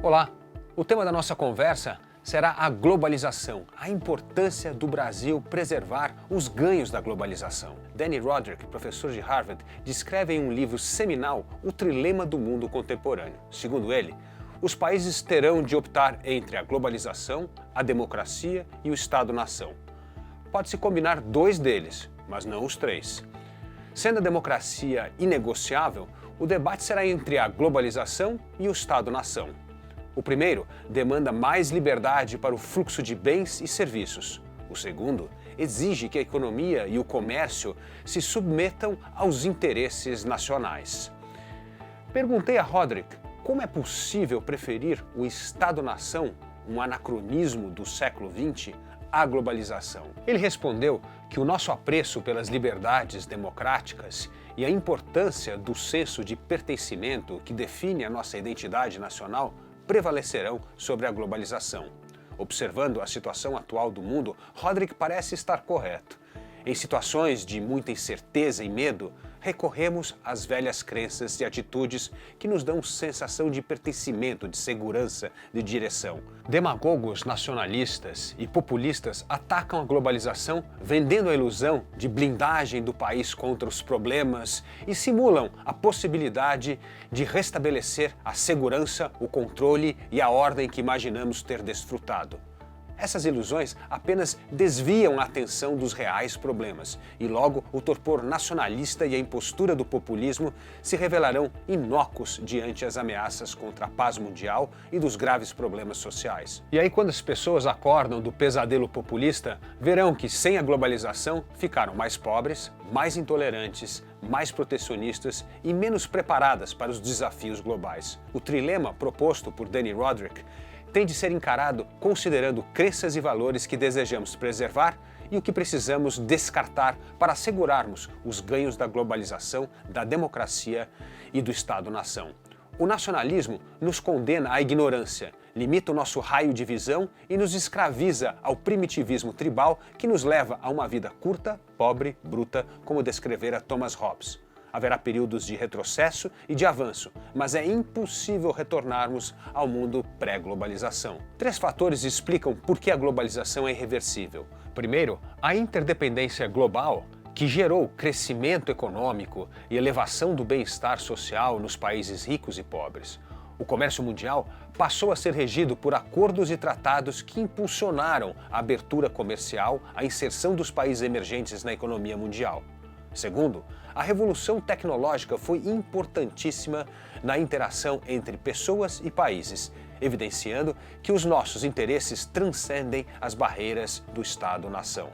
Olá! O tema da nossa conversa será a globalização, a importância do Brasil preservar os ganhos da globalização. Danny Roderick, professor de Harvard, descreve em um livro seminal o trilema do mundo contemporâneo. Segundo ele, os países terão de optar entre a globalização, a democracia e o Estado-nação. Pode-se combinar dois deles, mas não os três. Sendo a democracia inegociável, o debate será entre a globalização e o Estado-nação. O primeiro demanda mais liberdade para o fluxo de bens e serviços. O segundo exige que a economia e o comércio se submetam aos interesses nacionais. Perguntei a Roderick como é possível preferir o Estado-nação, um anacronismo do século XX, à globalização. Ele respondeu que o nosso apreço pelas liberdades democráticas e a importância do senso de pertencimento que define a nossa identidade nacional prevalecerão sobre a globalização. Observando a situação atual do mundo, Roderick parece estar correto. Em situações de muita incerteza e medo, recorremos às velhas crenças e atitudes que nos dão sensação de pertencimento, de segurança, de direção. Demagogos nacionalistas e populistas atacam a globalização vendendo a ilusão de blindagem do país contra os problemas e simulam a possibilidade de restabelecer a segurança, o controle e a ordem que imaginamos ter desfrutado. Essas ilusões apenas desviam a atenção dos reais problemas e logo o torpor nacionalista e a impostura do populismo se revelarão inócuos diante as ameaças contra a paz mundial e dos graves problemas sociais. E aí, quando as pessoas acordam do pesadelo populista, verão que sem a globalização ficaram mais pobres, mais intolerantes, mais protecionistas e menos preparadas para os desafios globais. O trilema proposto por Danny Roderick tem de ser encarado considerando crenças e valores que desejamos preservar e o que precisamos descartar para assegurarmos os ganhos da globalização, da democracia e do Estado-nação. O nacionalismo nos condena à ignorância, limita o nosso raio de visão e nos escraviza ao primitivismo tribal que nos leva a uma vida curta, pobre, bruta, como descrevera Thomas Hobbes. Haverá períodos de retrocesso e de avanço, mas é impossível retornarmos ao mundo pré-globalização. Três fatores explicam por que a globalização é irreversível. Primeiro, a interdependência global, que gerou crescimento econômico e elevação do bem-estar social nos países ricos e pobres. O comércio mundial passou a ser regido por acordos e tratados que impulsionaram a abertura comercial, a inserção dos países emergentes na economia mundial. Segundo, a revolução tecnológica foi importantíssima na interação entre pessoas e países, evidenciando que os nossos interesses transcendem as barreiras do Estado-nação.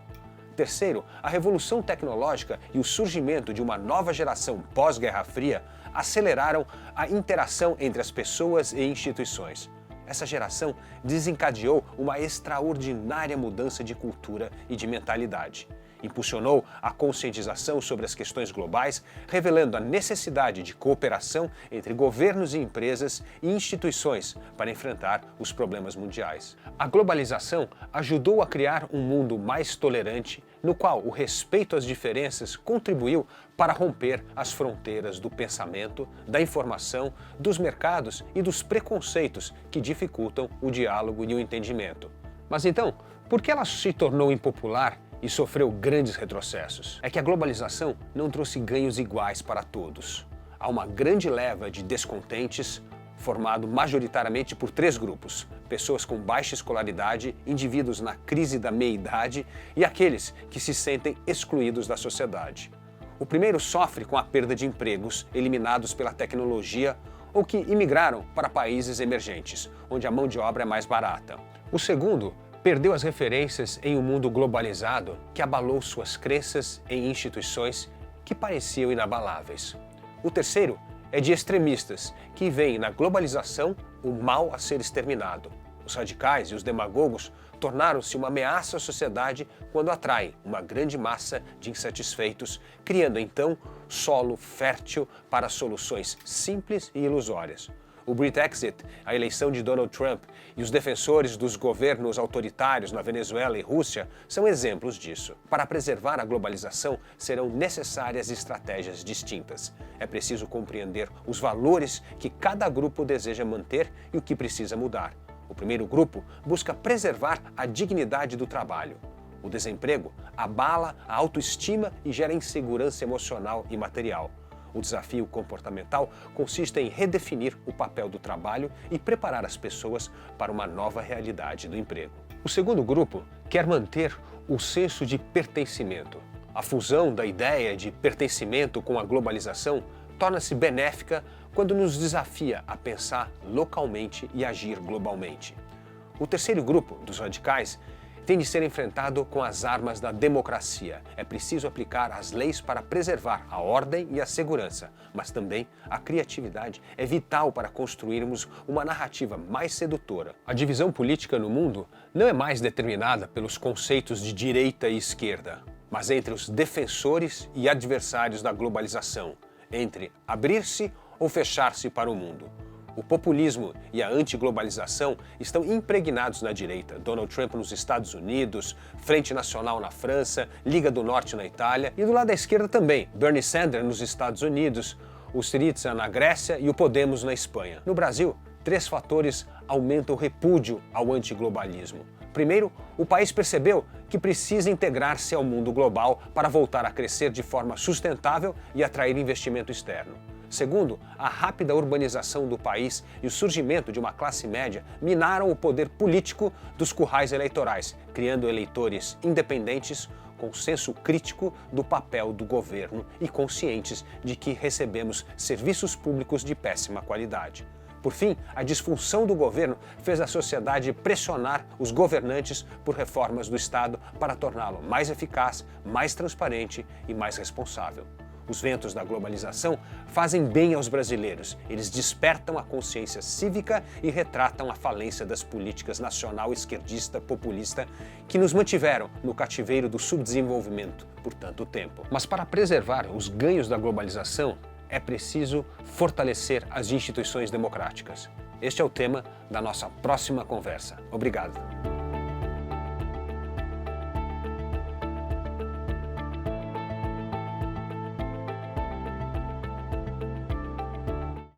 Terceiro, a revolução tecnológica e o surgimento de uma nova geração pós-Guerra Fria aceleraram a interação entre as pessoas e instituições. Essa geração desencadeou uma extraordinária mudança de cultura e de mentalidade. Impulsionou a conscientização sobre as questões globais, revelando a necessidade de cooperação entre governos e empresas e instituições para enfrentar os problemas mundiais. A globalização ajudou a criar um mundo mais tolerante, no qual o respeito às diferenças contribuiu para romper as fronteiras do pensamento, da informação, dos mercados e dos preconceitos que dificultam o diálogo e o entendimento. Mas então, por que ela se tornou impopular e sofreu grandes retrocessos? É que a globalização não trouxe ganhos iguais para todos. Há uma grande leva de descontentes, formado majoritariamente por três grupos: pessoas com baixa escolaridade, indivíduos na crise da meia-idade e aqueles que se sentem excluídos da sociedade. O primeiro sofre com a perda de empregos eliminados pela tecnologia ou que imigraram para países emergentes, onde a mão de obra é mais barata. O segundo perdeu as referências em um mundo globalizado que abalou suas crenças em instituições que pareciam inabaláveis. O terceiro é de extremistas, que veem na globalização o mal a ser exterminado. Os radicais e os demagogos tornaram-se uma ameaça à sociedade quando atraem uma grande massa de insatisfeitos, criando então solo fértil para soluções simples e ilusórias. O Brexit, a eleição de Donald Trump e os defensores dos governos autoritários na Venezuela e Rússia são exemplos disso. Para preservar a globalização, serão necessárias estratégias distintas. É preciso compreender os valores que cada grupo deseja manter e o que precisa mudar. O primeiro grupo busca preservar a dignidade do trabalho. O desemprego abala a autoestima e gera insegurança emocional e material. O desafio comportamental consiste em redefinir o papel do trabalho e preparar as pessoas para uma nova realidade do emprego. O segundo grupo quer manter o senso de pertencimento. A fusão da ideia de pertencimento com a globalização torna-se benéfica quando nos desafia a pensar localmente e agir globalmente. O terceiro grupo, dos radicais, tem de ser enfrentado com as armas da democracia. É preciso aplicar as leis para preservar a ordem e a segurança, mas também a criatividade é vital para construirmos uma narrativa mais sedutora. A divisão política no mundo não é mais determinada pelos conceitos de direita e esquerda, mas entre os defensores e adversários da globalização, entre abrir-se ou fechar-se para o mundo. O populismo e a antiglobalização estão impregnados na direita. Donald Trump nos Estados Unidos, Frente Nacional na França, Liga do Norte na Itália e do lado da esquerda também, Bernie Sanders nos Estados Unidos, o Syriza na Grécia e o Podemos na Espanha. No Brasil, 3 fatores aumentam o repúdio ao antiglobalismo. Primeiro, o país percebeu que precisa integrar-se ao mundo global para voltar a crescer de forma sustentável e atrair investimento externo. Segundo, a rápida urbanização do país e o surgimento de uma classe média minaram o poder político dos currais eleitorais, criando eleitores independentes com senso crítico do papel do governo e conscientes de que recebemos serviços públicos de péssima qualidade. Por fim, a disfunção do governo fez a sociedade pressionar os governantes por reformas do Estado para torná-lo mais eficaz, mais transparente e mais responsável. Os ventos da globalização fazem bem aos brasileiros. Eles despertam a consciência cívica e retratam a falência das políticas nacional, esquerdista, populista que nos mantiveram no cativeiro do subdesenvolvimento por tanto tempo. Mas para preservar os ganhos da globalização, é preciso fortalecer as instituições democráticas. Este é o tema da nossa próxima conversa. Obrigado.